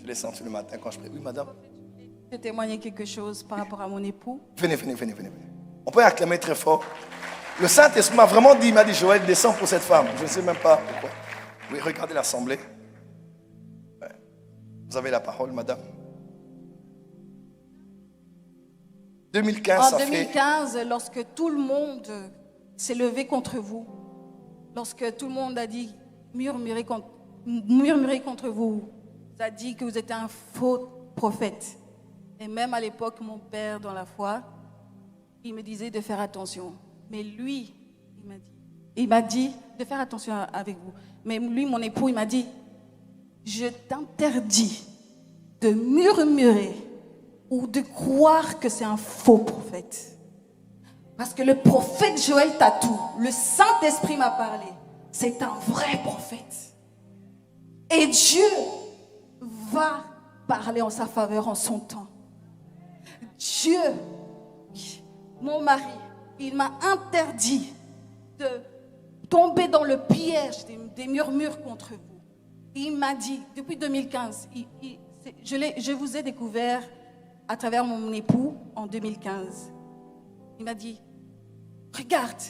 Je l'ai senti le matin quand je prie. Oui, madame. Je témoignais quelque chose par rapport à mon époux. Venez. On peut acclamer très fort. Le Saint-Esprit m'a vraiment dit, il m'a dit, Joël, descends pour cette femme. Je ne sais même pas pourquoi. Oui, regardez l'assemblée. Ouais. Vous avez la parole, madame. 2015, en 2015, lorsque tout le monde s'est levé contre vous, lorsque tout le monde a dit murmurer contre vous, a dit que vous êtes un faux prophète. Et même à l'époque, mon père, dans la foi, il me disait de faire attention. Mais lui, il m'a dit de faire attention avec vous. Mais lui, mon époux, il m'a dit, je t'interdis de murmurer ou de croire que c'est un faux prophète. Parce que le prophète Joël Tatou, le Saint-Esprit m'a parlé, c'est un vrai prophète. Et Dieu va parler en sa faveur en son temps. Dieu, mon mari, il m'a interdit de tomber dans le piège des murmures contre vous. Il m'a dit, depuis 2015, je vous ai découvert à travers mon époux en 2015. Il m'a dit, regarde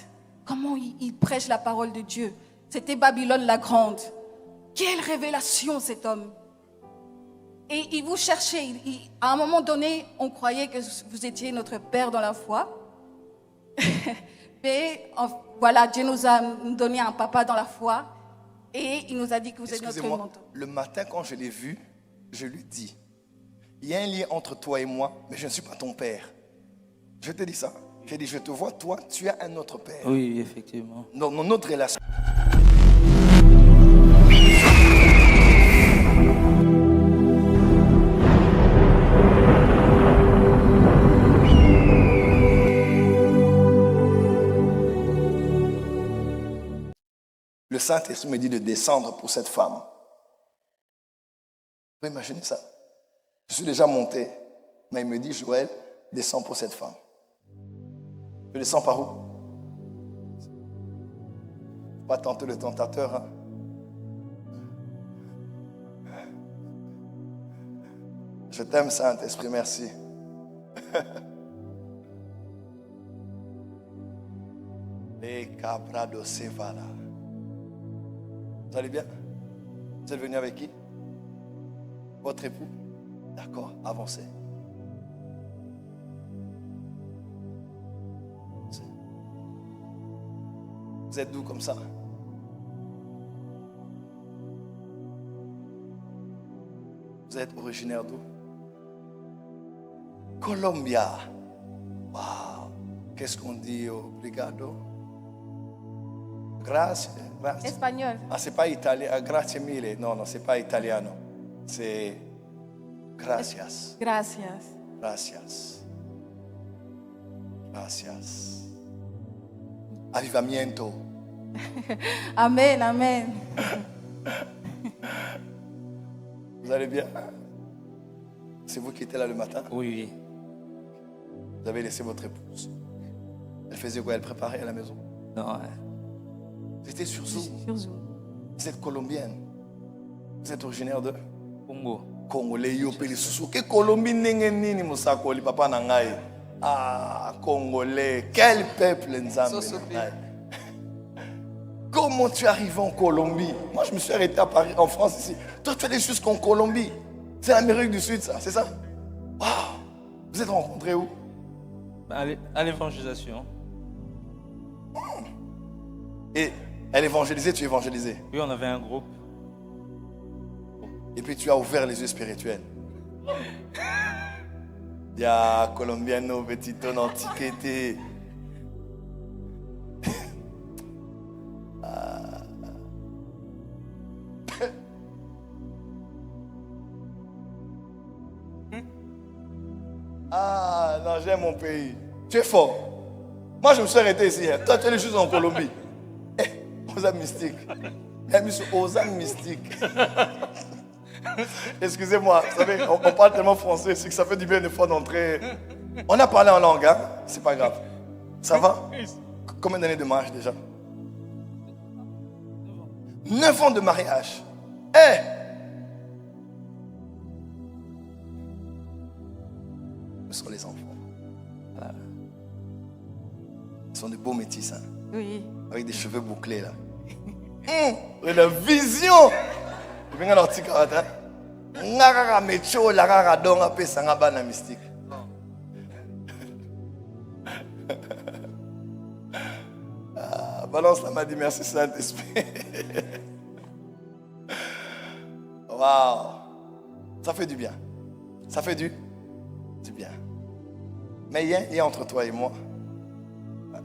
comment il prêche la parole de Dieu. C'était Babylone la Grande. Quelle révélation cet homme. Et il vous cherchait. À un moment donné, on croyait que vous étiez notre père dans la foi. Mais voilà, Dieu nous a donné un papa dans la foi. Et il nous a dit que vous êtes notre mentor. Le matin, quand je l'ai vu, je lui dis, il y a un lien entre toi et moi, mais je ne suis pas ton père. Je te dis ça. J'ai dit, je te vois, toi, tu as un autre père. Oui, effectivement. Dans notre relation. Le Saint-Esprit me dit de descendre pour cette femme. Vous pouvez imaginer ça? Je suis déjà monté, mais il me dit, Joël, descends pour cette femme. Je descends par où? Faut pas tenter le tentateur. Hein? Je t'aime, Saint-Esprit, merci. Les cabras de Sevala. Vous allez bien? Vous êtes venu avec qui? Votre époux? D'accord, avancez. Vous êtes d'où comme ça? Vous êtes originaire d'où? Colombia. Waouh! Qu'est-ce qu'on dit? Obrigado? Grazie. Espagnol. Ah, c'est pas italien. Grazie mille. Non, c'est pas italiano. C'est gracias. Gracias. Avivamiento. Amen. Vous allez bien? C'est vous qui étiez là le matin? Oui. Vous avez laissé votre épouse. Elle faisait quoi? Elle préparait à la maison? Non. Vous étiez sur Zoom? Sur Zoom. Vous êtes colombienne? Vous êtes originaire de? Congo. Congolais, yopeli susu. Que Colombie n'enge nini musakoli papa nangai. Ah, Congolais. Quel peuple nzambe nangai. Comment tu es arrivé en Colombie? Moi, je me suis arrêté à Paris, en France ici. Toi, tu allais jusqu'en Colombie. C'est l'Amérique du Sud, ça, c'est ça? Wow. Vous êtes rencontrés où? À l'évangélisation. Et elle évangélisait, tu évangélisais? Oui, on avait un groupe. Et puis tu as ouvert les yeux spirituels. Il y a Colombiano, Betito, Nantiquete. Ah, non, j'aime mon pays. Tu es fort. Moi, je me suis arrêté ici. Hein. Toi, tu es juste en Colombie. Aux âmes mystiques. Aux âmes mystiques. Excusez-moi, vous savez, on parle tellement français, c'est que ça fait du bien des fois d'entrer. On a parlé en langue, hein? C'est pas grave. Ça va? Combien d'années de mariage déjà? 9 ans de mariage. Où sont les enfants? Voilà. Ils sont de beaux métis, hein? Oui. Avec des cheveux bouclés, là. La vision! Venga l'article, hein? Ngara mecho, la rara donga pe sangaba na mystique. Balance la main, dit merci Saint-Esprit. Waouh! Ça fait du bien. Ça fait du bien. Mais il y a entre toi et moi.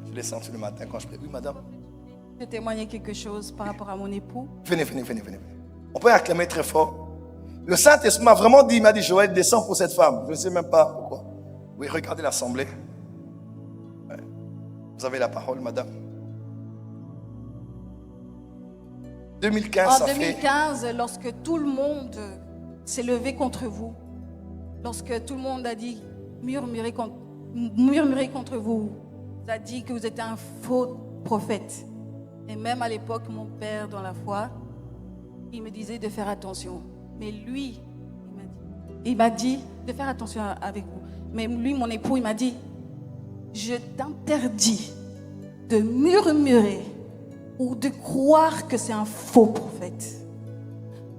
Je l'ai senti le matin quand je prie. Oui, madame. Je vais témoigner quelque chose par rapport à mon époux. Venez. On peut acclamer très fort. Le Saint-Esprit m'a vraiment dit, il m'a dit, Joël, descends pour cette femme. Je ne sais même pas pourquoi. Oui, regardez l'assemblée. Ouais. Vous avez la parole, madame. 2015, en 2015, lorsque tout le monde s'est levé contre vous, lorsque tout le monde a dit murmurer contre vous, a dit que vous êtes un faux prophète. Et même à l'époque, mon père dans la foi, il me disait de faire attention. Mais lui, il m'a dit de faire attention avec vous. Mais lui, mon époux, il m'a dit, je t'interdis de murmurer ou de croire que c'est un faux prophète.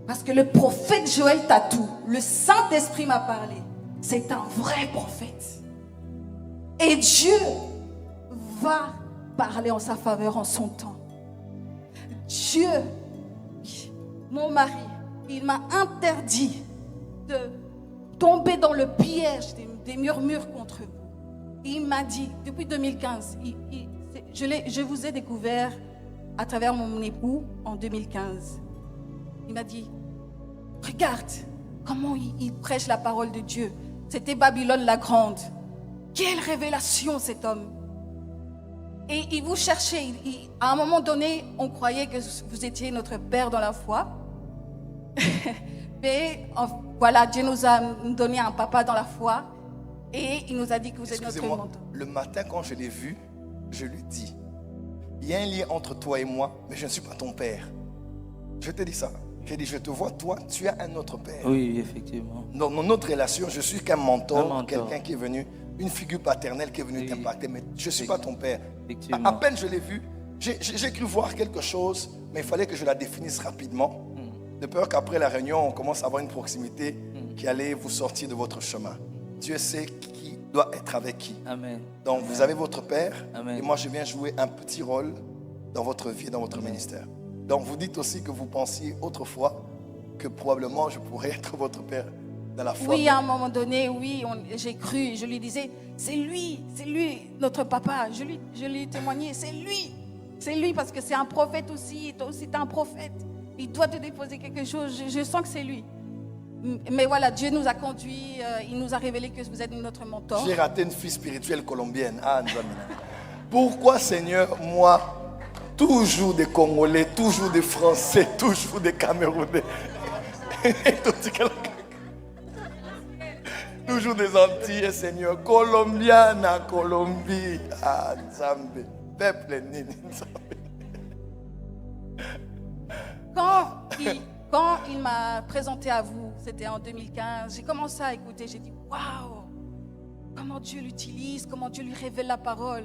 Parce que le prophète Joël Tatou, le Saint-Esprit m'a parlé, c'est un vrai prophète. Et Dieu va parler en sa faveur en son temps. Dieu, mon mari, il m'a interdit de tomber dans le piège des murmures contre vous. Il m'a dit, depuis 2015, je vous ai découvert à travers mon époux en 2015. Il m'a dit, regarde comment il prêche la parole de Dieu. C'était Babylone la Grande. Quelle révélation cet homme. Et il vous cherchait. À un moment donné, on croyait que vous étiez notre père dans la foi. Mais voilà, Dieu nous a donné un papa dans la foi. Et il nous a dit que vous êtes notre mentor. Le matin, quand je l'ai vu, je lui dis, il y a un lien entre toi et moi, mais je ne suis pas ton père. Je te dis ça. J'ai dit, je te vois, toi, tu as un autre père. Oui, effectivement. Dans notre relation, je suis qu'un mentor, quelqu'un qui est venu, une figure paternelle qui est venue t'impacter, mais je ne suis pas ton père. À peine je l'ai vu, j'ai cru voir quelque chose, mais il fallait que je la définisse rapidement, de peur qu'après la réunion, on commence à avoir une proximité qui allait vous sortir de votre chemin. Dieu sait qui doit être avec qui. Amen. Donc vous avez votre père, Amen. et moi je viens jouer un petit rôle dans votre vie et dans votre ministère. Donc vous dites aussi que vous pensiez autrefois que probablement je pourrais être votre père dans la foi. Oui, à un moment donné, oui, j'ai cru, je lui disais, c'est lui, notre papa. Je lui ai témoigné, c'est lui parce que c'est un prophète aussi, toi aussi t'es un prophète. Il doit te déposer quelque chose, je sens que c'est lui. Mais voilà, Dieu nous a conduits, il nous a révélé que vous êtes notre mentor. J'ai raté une fille spirituelle colombienne. Pourquoi, Seigneur, moi, toujours des Congolais, toujours des Français, toujours des Camerounais, toujours des Antilles, Seigneur, Colombiana, Colombie, Zambie, peuple Nini. Quand il m'a présenté à vous, c'était en 2015, j'ai commencé à écouter, j'ai dit waouh, comment Dieu l'utilise, comment Dieu lui révèle la parole.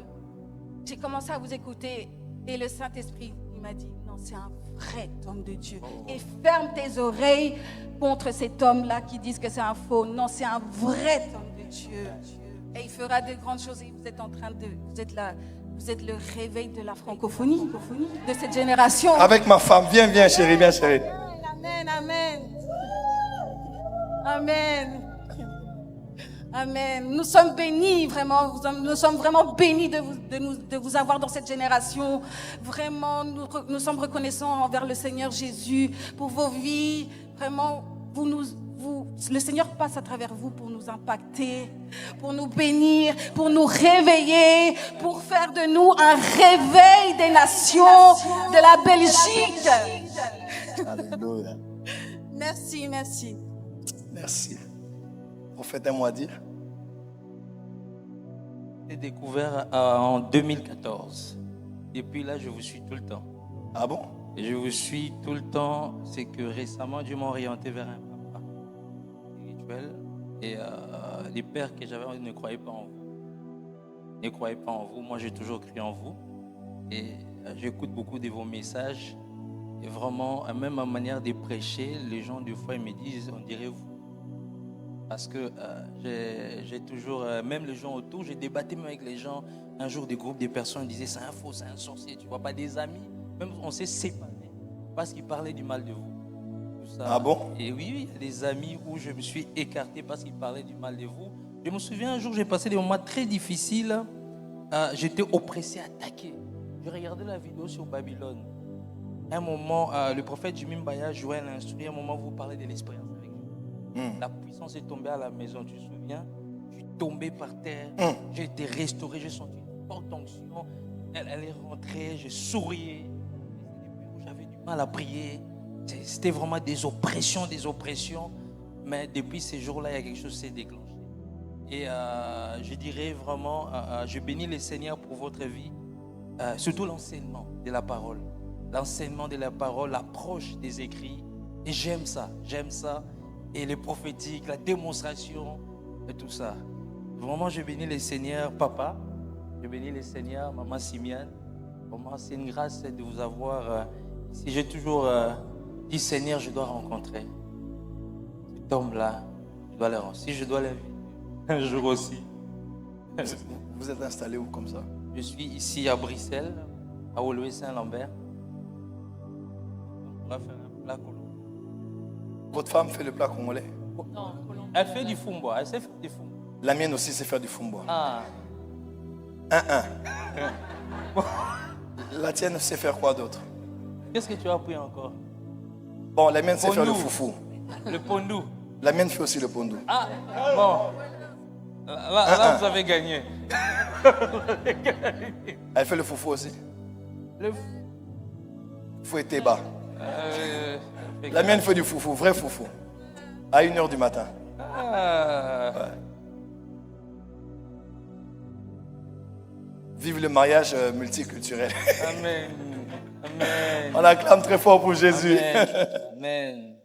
J'ai commencé à vous écouter et le Saint-Esprit, il m'a dit non, c'est un vrai homme de Dieu. Et ferme tes oreilles contre cet homme-là qui disent que c'est un faux. Non, c'est un vrai homme de Dieu. Et il fera de grandes choses et vous êtes en train de, vous êtes le réveil de la francophonie de cette génération. Avec ma femme, viens chérie, viens chérie. Amen, amen. Amen. Amen. Nous sommes bénis, vraiment. Nous sommes vraiment bénis de vous avoir dans cette génération. Vraiment, nous sommes reconnaissants envers le Seigneur Jésus pour vos vies. Vraiment, le Seigneur passe à travers vous pour nous impacter, pour nous bénir, pour nous réveiller, pour faire de nous un réveil des nations de la Belgique. Alléluia. Merci. Merci. Prophète, un mot à dire? J'ai découvert en 2014. Depuis là, je vous suis tout le temps. Ah bon? Et je vous suis tout le temps. C'est que récemment, Dieu m'a orienté vers un papa spirituel Et les pères que j'avais ne croyaient pas en vous. Ne croyaient pas en vous. Moi, j'ai toujours cru en vous. Et j'écoute beaucoup de vos messages. Et vraiment, même ma manière de prêcher, les gens, des fois, ils me disent, on dirait vous. Parce que j'ai toujours, même les gens autour, j'ai débattu même avec les gens. Un jour, des groupes de personnes disaient, c'est un faux, c'est un sorcier. Tu vois pas des amis. Même on s'est séparés parce qu'ils parlaient du mal de vous. Tout ça. Ah bon? Et oui, il y a des amis où je me suis écarté parce qu'ils parlaient du mal de vous. Je me souviens un jour, j'ai passé des moments très difficiles. J'étais oppressé, attaqué. Je regardais la vidéo sur Babylone. Un moment, le prophète Jimmy Mbaya jouait un instrument. Un moment, vous parlez de l'expérience avec lui. La puissance est tombée à la maison, tu te souviens? Je suis tombé par terre. J'ai été restauré. J'ai senti une forte onction. Elle est rentrée. J'ai sourié. J'avais du mal à prier. C'était vraiment des oppressions, des oppressions. Mais depuis ces jours-là, il y a quelque chose qui s'est déclenché. Et je dirais vraiment, je bénis le Seigneur pour votre vie. Surtout l'enseignement de la parole. L'enseignement de la parole, l'approche des écrits. Et j'aime ça. Et les prophétiques, la démonstration et tout ça. Vraiment, je bénis le Seigneur, papa. Je bénis le Seigneur, maman Simiane. Vraiment, c'est une grâce de vous avoir ici. J'ai toujours dit, Seigneur, je dois rencontrer cet homme-là. Je dois le rencontrer. Si je dois l'inviter un jour aussi. Vous êtes installé où comme ça? Je suis ici à Bruxelles, à Woluwe-Saint-Lambert. On va faire un plat congolais. Votre femme fait le plat congolais? Non, Elle fait du fumboa. Elle sait faire du fumboa. La mienne aussi sait faire du fumboa. Ah. La tienne sait faire quoi d'autre? Qu'est-ce que tu as appris encore? Bon, la mienne sait faire le Pondou. foufou. Le pondou. La mienne fait aussi le pondou. Ah, bon. Là, vous avez gagné. Elle fait le foufou aussi. Le Foufou et théba. euh, La mienne fait du foufou, vrai foufou. À 1h du matin. Ah. Vive le mariage multiculturel. Amen. Amen. On acclame très fort pour Jésus. Amen. Amen.